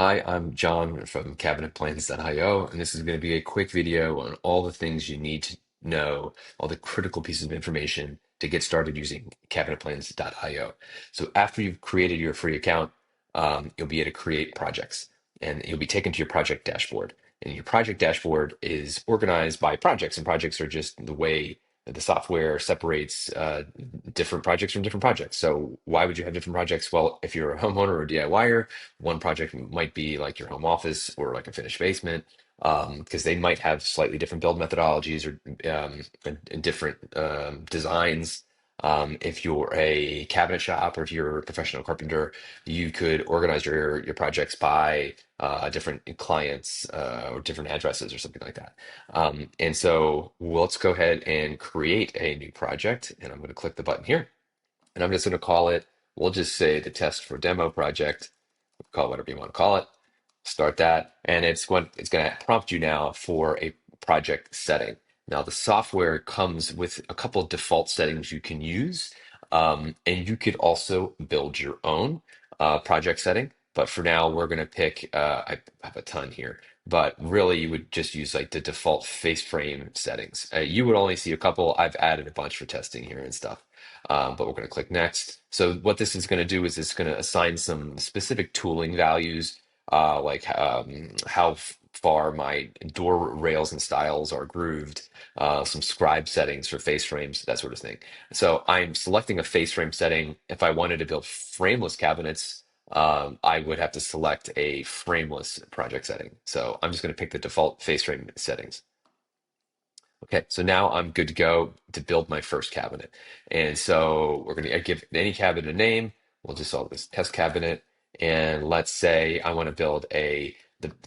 Hi, I'm John from CabinetPlans.io, and this is going to be a quick video on all the things you need to know, all the critical pieces of information to get started using CabinetPlans.io. So after you've created your free account, you'll be able to create projects, and you'll be taken to your project dashboard. And your project dashboard is organized by projects, and projects are just the way that the software separates different projects from different projects. So why would you have different projects? Well, if you're a homeowner or a DIYer, one project might be like your home office or like a finished basement, because they might have slightly different build methodologies or and different designs. If you're a cabinet shop or if you're a professional carpenter, you could organize your projects by different clients or different addresses or something like that. And so let's go ahead and create a new project. And I'm going to click the button here. And I'm just going to call it, we'll just say the test for demo project, call it whatever you want to call it. Start that, and it's going to prompt you now for a project setting. Now the software comes with a couple of default settings you can use, and you could also build your own project setting. But for now, we're going to pick. I have a ton here, but really, you would just use like the default face frame settings. You would only see a couple. I've added a bunch for testing here and stuff. But we're going to click next. So what this is going to do is it's going to assign some specific tooling values, like how far my door rails and stiles are grooved, some scribe settings for face frames, that sort of thing. So I'm selecting a face frame setting. If I wanted to build frameless cabinets, I would have to select a frameless project setting. So I'm just going to pick the default face frame settings. Okay, so now I'm good to go to build my first cabinet. And so we're going to give any cabinet a name. We'll just call this test cabinet. And let's say I want to build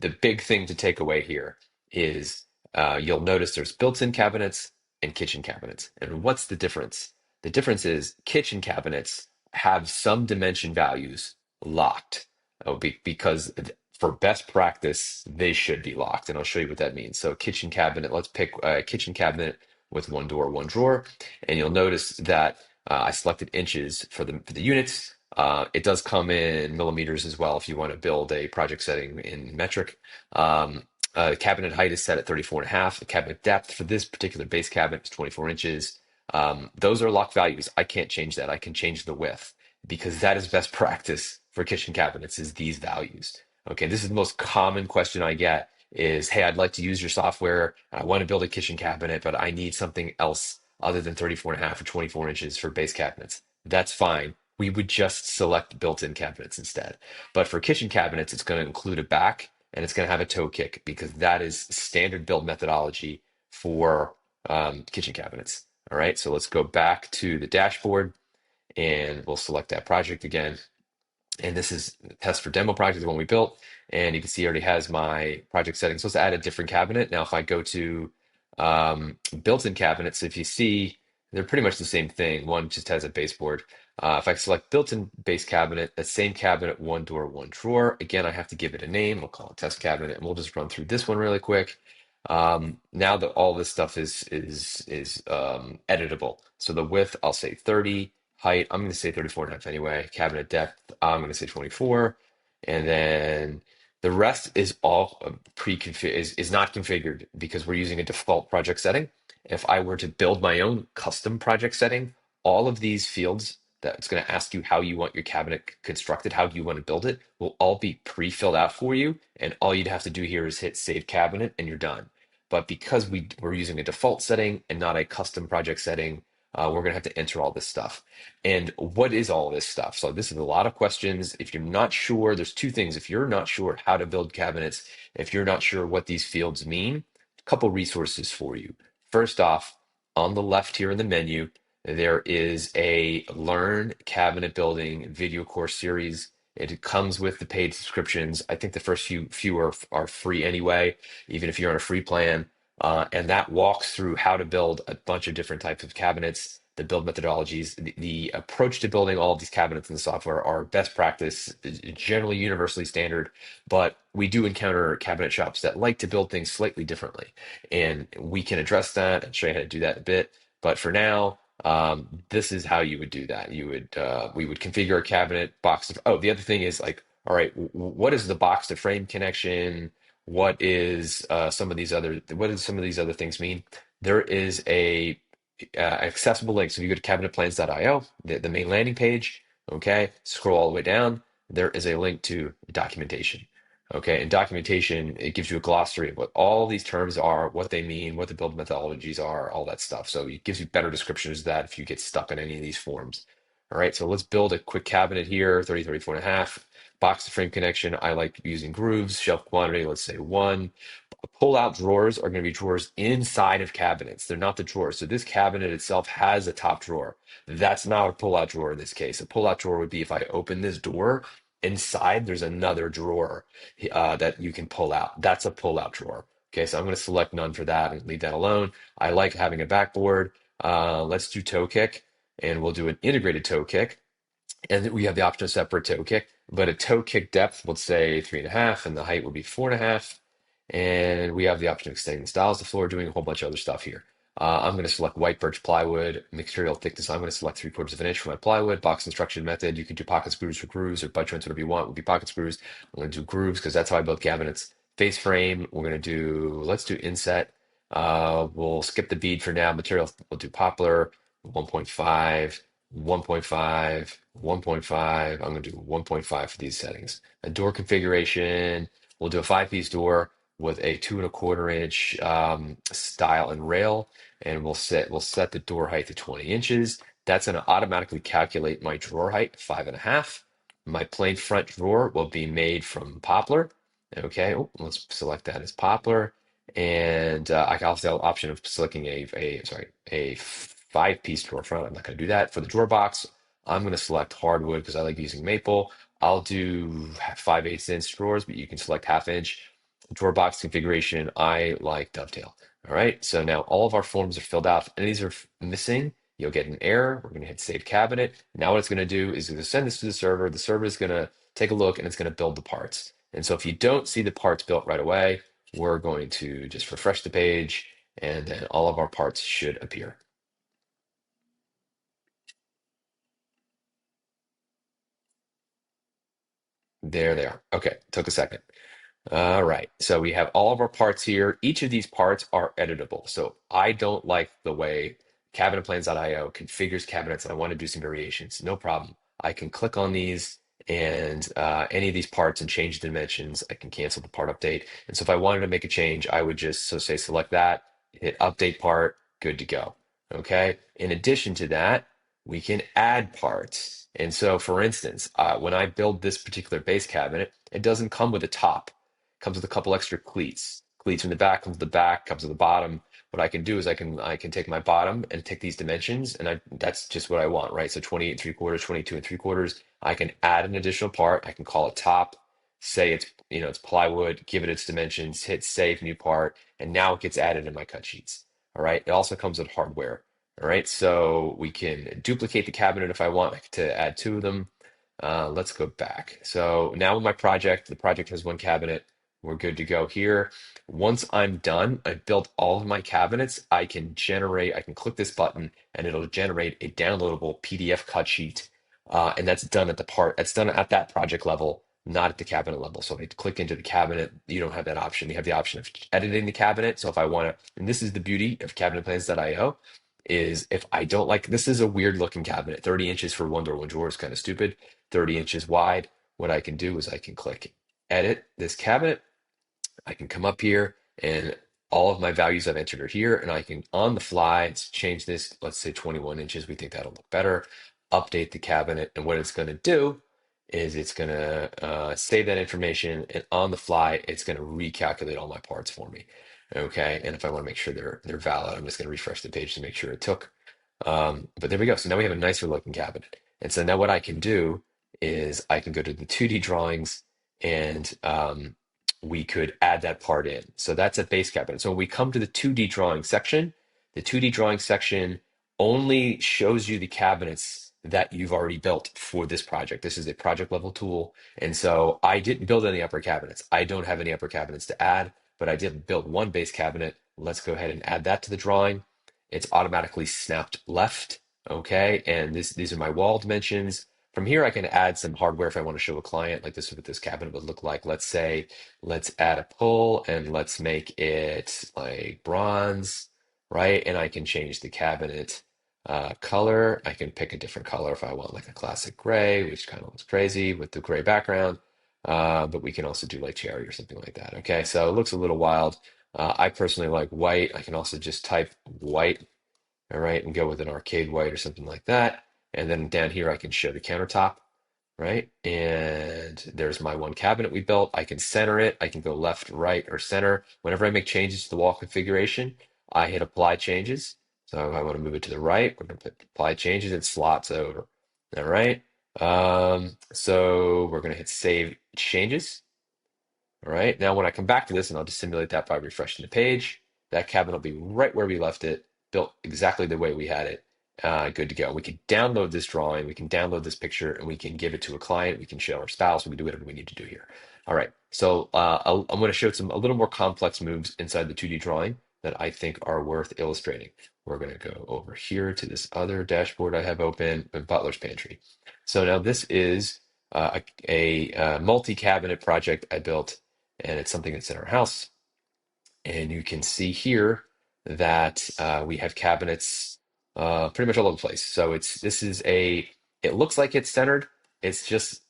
the big thing to take away here is you'll notice there's built-in cabinets and kitchen cabinets. And what's the difference? The difference is kitchen cabinets have some dimension values locked. Because for best practice, they should be locked, and I'll show you what that means. So kitchen cabinet, let's pick a kitchen cabinet with one door, one drawer, and you'll notice that I selected inches for the units. It does come in millimeters as well if you want to build a project setting in metric. Cabinet height is set at 34 and a half. The cabinet depth for this particular base cabinet is 24 inches. Those are locked values. I can't change that. I can change the width because that is best practice for kitchen cabinets is these values. Okay, this is the most common question I get is, hey, I'd like to use your software. I want to build a kitchen cabinet, but I need something else other than 34 and a half or 24 inches for base cabinets. That's fine. We would just select built-in cabinets instead. But for kitchen cabinets, it's going to include a back and it's going to have a toe kick because that is standard build methodology for kitchen cabinets. All right, so let's go back to the dashboard and we'll select that project again. And this is the test for demo project, the one we built. And you can see it already has my project settings. So let's add a different cabinet. Now, if I go to built-in cabinets, if you see, they're pretty much the same thing. One just has a baseboard. If I select built-in base cabinet, that same cabinet, one door, one drawer. Again, I have to give it a name. We'll call it test cabinet, and we'll just run through this one really quick. Now that all this stuff is editable. So the width, I'll say 30. Height, I'm going to say 34 and a half anyway. Cabinet depth, I'm going to say 24. And then the rest is all pre-configured, is not configured because we're using a default project setting. If I were to build my own custom project setting, all of these fields that it's going to ask you how you want your cabinet constructed, how you want to build it, will all be pre-filled out for you. And all you'd have to do here is hit save cabinet and you're done. But because we're using a default setting and not a custom project setting, we're going to have to enter all this stuff. And what is all this stuff? So this is a lot of questions. If you're not sure, there's two things. If you're not sure how to build cabinets, if you're not sure what these fields mean, a couple resources for you. First off, on the left here in the menu, there is a Learn Cabinet Building video course series. It comes with the paid subscriptions. I think the first few are free anyway, even if you're on a free plan. And that walks through how to build a bunch of different types of cabinets, the build methodologies, the approach to building all of these cabinets in the software are best practice, generally universally standard, but we do encounter cabinet shops that like to build things slightly differently. And we can address that and show you how to do that in a bit. But for now, this is how you would do that. We would configure a cabinet box. Oh, the other thing is like All right, what is the box to frame connection? What is what does some of these other things mean? There is a accessible link. So if you go to cabinetplans.io, the main landing page, okay, scroll all the way down, there is a link to documentation. Okay, and documentation, it gives you a glossary of what all these terms are, what they mean, what the build methodologies are, all that stuff. So it gives you better descriptions of that if you get stuck in any of these forms. All right, so let's build a quick cabinet here, 30, 34 and a half. Box to frame connection, I like using grooves. Shelf quantity, let's say one. Pull-out drawers are going to be drawers inside of cabinets. They're not the drawers. So this cabinet itself has a top drawer. That's not a pull-out drawer in this case. A pull-out drawer would be if I open this door, inside there's another drawer that you can pull out. That's a pull-out drawer. Okay, so I'm going to select none for that and leave that alone. I like having a backboard. Let's do toe kick, and we'll do an integrated toe kick. And we have the option of separate toe kick, but a toe kick depth, let's say 3.5, and the height would be 4.5. And we have the option of extending the styles to the floor, doing a whole bunch of other stuff here. I'm going to select white birch plywood, material thickness. I'm going to select 3/4 of an inch for my plywood. Box construction method. You can do pocket screws for grooves or butt joints, whatever you want. Would be pocket screws. I'm going to do grooves because that's how I build cabinets. Face frame. We're going to do, let's do inset. We'll skip the bead for now. Material, we'll do poplar, 1.5. 1.5, 1.5. I'm going to do 1.5 for these settings. A door configuration, we'll do a 5-piece door with a 2.25 inch stile and rail, and we'll set the door height to 20 inches. That's going to automatically calculate my drawer height, 5.5. My plain front drawer will be made from poplar. Okay, let's select that as poplar. And I can also have the option of selecting a 5-piece drawer front. I'm not going to do that. For the drawer box, I'm going to select hardwood because I like using maple. I'll do 5/8 inch drawers, but you can select 1/2 inch. Drawer box configuration, I like dovetail. All right, so now all of our forms are filled out. If any of these are missing, you'll get an error. We're going to hit save cabinet. Now what it's going to do is going to send this to the server. The server is going to take a look and it's going to build the parts. And so if you don't see the parts built right away, we're going to just refresh the page and then all of our parts should appear. There they are. Okay, took a second. All right, so we have all of our parts here. Each of these parts are editable. So I don't like the way CabinetPlans.io configures cabinets, and I want to do some variations. No problem. I can click on these and any of these parts and change the dimensions. I can cancel the part update. And so if I wanted to make a change, I would just say select that, hit update part, good to go. Okay. In addition to that, we can add parts. And so, for instance, when I build this particular base cabinet, it doesn't come with a top. Comes with a couple extra cleats. Cleats in the back, comes with the back, comes with the bottom. What I can do is I can take my bottom and take these dimensions, and that's just what I want, right? So 28 3/4, 22 3/4. I can add an additional part. I can call it top, say it's plywood, give it its dimensions, hit save new part, and now it gets added in my cut sheets. All right. It also comes with hardware. All right. So we can duplicate the cabinet if I want to add two of them. Let's go back. So now with my project, the project has one cabinet. We're good to go here. Once I'm done, I've built all of my cabinets. I can click this button and it'll generate a downloadable PDF cut sheet. And that's done at that project level, not at the cabinet level. So if I click into the cabinet, you don't have that option. You have the option of editing the cabinet. So if I want to, and this is the beauty of CabinetPlans.io, is if I don't like, this is a weird looking cabinet, 30 inches for one door, one drawer is kind of stupid, 30 inches wide. What I can do is I can click edit this cabinet. I can come up here and all of my values I've entered are here, and I can on the fly change this, let's say 21 inches. We think that'll look better. Update the cabinet, and what it's going to do is it's going to save that information, and on the fly, it's going to recalculate all my parts for me. Okay, and if I want to make sure they're valid, I'm just going to refresh the page to make sure it took. But there we go. So now we have a nicer looking cabinet. And so now what I can do is I can go to the 2D drawings and we could add that part in. So that's a base cabinet. So when we come to the 2D drawing section, the 2D drawing section only shows you the cabinets that you've already built for this project. This is a project level tool. And so I didn't build any upper cabinets. I don't have any upper cabinets to add, but I did build one base cabinet. Let's go ahead and add that to the drawing. It's automatically snapped left. Okay. And these are my wall dimensions. From here, I can add some hardware if I want to show a client, like this is what this cabinet would look like. Let's say, let's add a pull and let's make it like bronze, right? And I can change the cabinet color. I can pick a different color if I want like a classic gray, which kind of looks crazy with the gray background. But we can also do like cherry or something like that. Okay, so it looks a little wild. I personally like white. I can also just type white, all right, and go with an arcade white or something like that. And then down here, I can show the countertop, right? And there's my one cabinet we built. I can center it. I can go left, right, or center. Whenever I make changes to the wall configuration, I hit apply changes. So if I want to move it to the right, we're going to put apply changes. It slots over. All right. So we're going to hit save changes. All right, now when I come back to this, and I'll just simulate that by refreshing the page, that cabinet will be right where we left it, built exactly the way we had it, good to go. We can download this drawing, we can download this picture, and we can give it to a client, we can show our spouse, we can do whatever we need to do here. All right, so I'm going to show some a little more complex moves inside the 2D drawing that I think are worth illustrating. We're going to go over here to this other dashboard I have open, Butler's Pantry. So now this is a multi-cabinet project I built, and it's something that's in our house. And you can see here that we have cabinets pretty much all over the place. So it looks like it's centered. It's just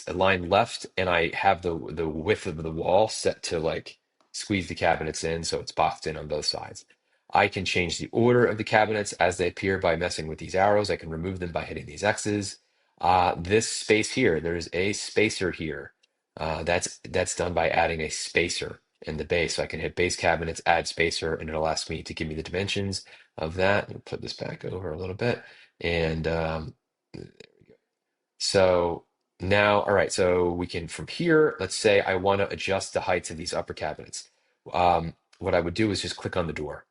aligned left, and I have the width of the wall set to like squeeze the cabinets in, so it's boxed in on both sides. I can change the order of the cabinets as they appear by messing with these arrows. I can remove them by hitting these X's. This space here, there's a spacer here. That's done by adding a spacer in the base. So I can hit base cabinets, add spacer, and it'll ask me to give me the dimensions of that. I'll put this back over a little bit. And so now, all right, so we can from here, let's say I want to adjust the heights of these upper cabinets. What I would do is just click on the door,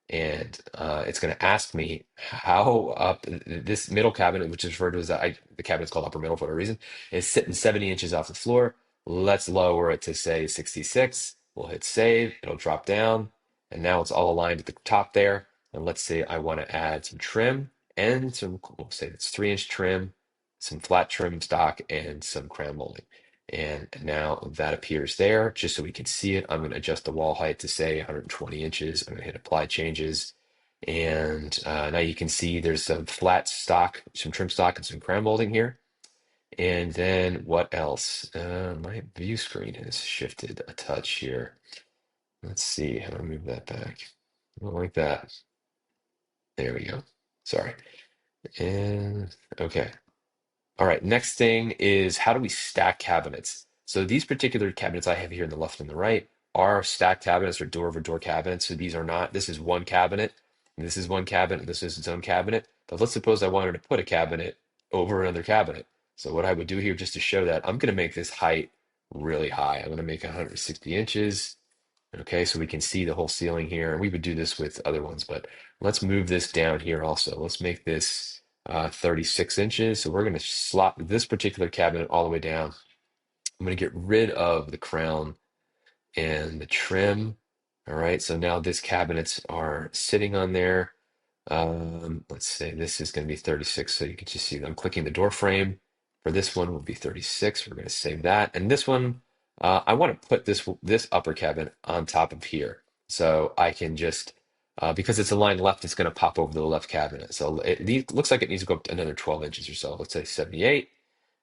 and it's going to ask me how up this middle cabinet, which is referred to as the cabinet's called upper middle for a reason, is sitting 70 inches off the floor. Let's lower it to say 66. We'll hit save. It'll drop down, and now it's all aligned at the top there. And let's say I want to add some trim and some, we'll say it's 3-inch trim, some flat trim stock, and some crown molding. And now that appears there, just so we can see it. I'm going to adjust the wall height to say 120 inches. I'm going to hit apply changes. And now you can see there's some flat stock, some trim stock, and some crown molding here. And then what else? My view screen has shifted a touch here. Let's see, how do I move that back? I don't like that. There we go. Sorry. And okay. All right, next thing is how do we stack cabinets? So these particular cabinets I have here in the left and the right are stacked cabinets or door over door cabinets. So these are not, this is one cabinet, and this is one cabinet, and this is its own cabinet. But let's suppose I wanted to put a cabinet over another cabinet. So what I would do here just to show that, I'm going to make this height really high. I'm going to make 160 inches. Okay, so we can see the whole ceiling here. And we would do this with other ones, but let's move this down here also. Let's make this 36 inches. So we're going to slot this particular cabinet all the way down. I'm going to get rid of the crown and the trim. All right, so now this cabinets are sitting on there. Let's say this is going to be 36. So you can just see that I'm clicking the door frame. For this one will be 36. We're going to save that. And this one, I want to put this upper cabinet on top of here. So I can just, because it's aligned left, it's going to pop over the left cabinet. So looks like it needs to go up another 12 inches or so. Let's say 78.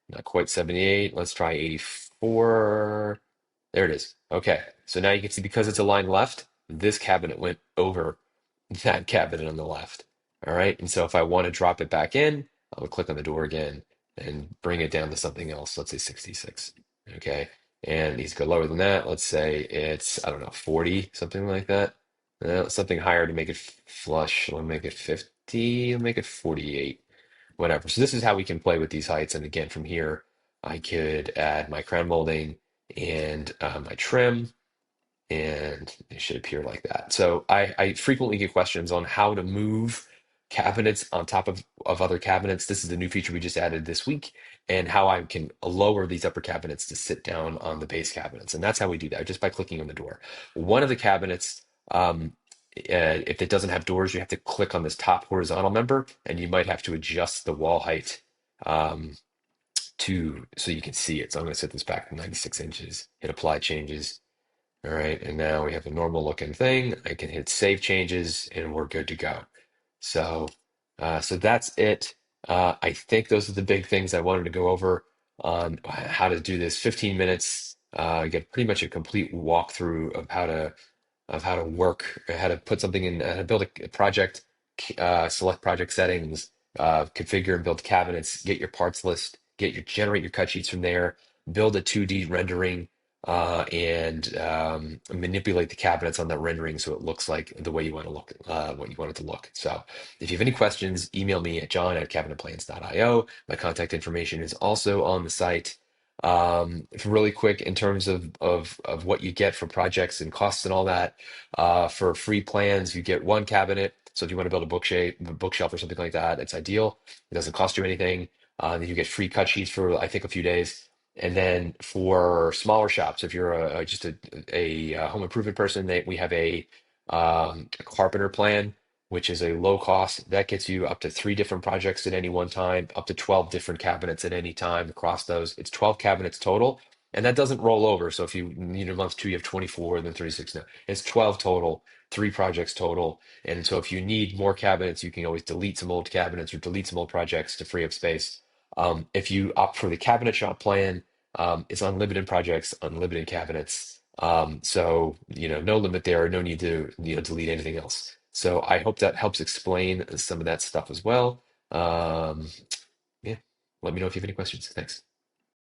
Not quite 78. Let's try 84. There it is. Okay. So now you can see because it's aligned left, this cabinet went over that cabinet on the left. All right. And so if I want to drop it back in, I would click on the door again and bring it down to something else. Let's say 66. Okay. And it needs to go lower than that. Let's say it's, I don't know, 40, something like that. Something higher to make it flush. We'll make it 50. We'll make it 48. Whatever. So this is how we can play with these heights. And again, from here, I could add my crown molding and my trim, and it should appear like that. So I frequently get questions on how to move cabinets on top of other cabinets. This is the new feature we just added this week, and how I can lower these upper cabinets to sit down on the base cabinets. And that's how we do that, just by clicking on the door. One of the cabinets, if it doesn't have doors, you have to click on this top horizontal member, and you might have to adjust the wall height so you can see it. So I'm going to set this back to 96 inches, hit apply changes. All right, and now we have a normal looking thing. I can hit save changes and we're good to go. So, so that's it. I think those are the big things I wanted to go over on how to do this. 15 minutes, get pretty much a complete walkthrough of how to work, how to put something in, how to build a project, select project settings, configure and build cabinets, get your parts list, generate your cut sheets from there, build a 2D rendering, and manipulate the cabinets on that rendering so it looks like the way you want to look, what you want it to look. So if you have any questions, email me at john@cabinetplans.io. My contact information is also on the site. Really quick in terms of what you get for projects and costs and all that. For free plans, you get one cabinet. So if you want to build a bookshelf or something like that, it's ideal. It doesn't cost you anything. Then you get free cut sheets for I think a few days. And then for smaller shops, if you're just a home improvement person, we have a carpenter plan, which is a low cost that gets you up to 3 different projects at any one time, up to 12 different cabinets at any time across those. It's 12 cabinets total, and that doesn't roll over. So if you need a month two, you have 24 and then 36. No, it's 12 total, 3 projects total. And so if you need more cabinets, you can always delete some old cabinets or delete some old projects to free up space. If you opt for the cabinet shop plan, it's unlimited projects, unlimited cabinets. So no limit there, no need to delete anything else. So I hope that helps explain some of that stuff as well. Yeah, let me know if you have any questions. Thanks.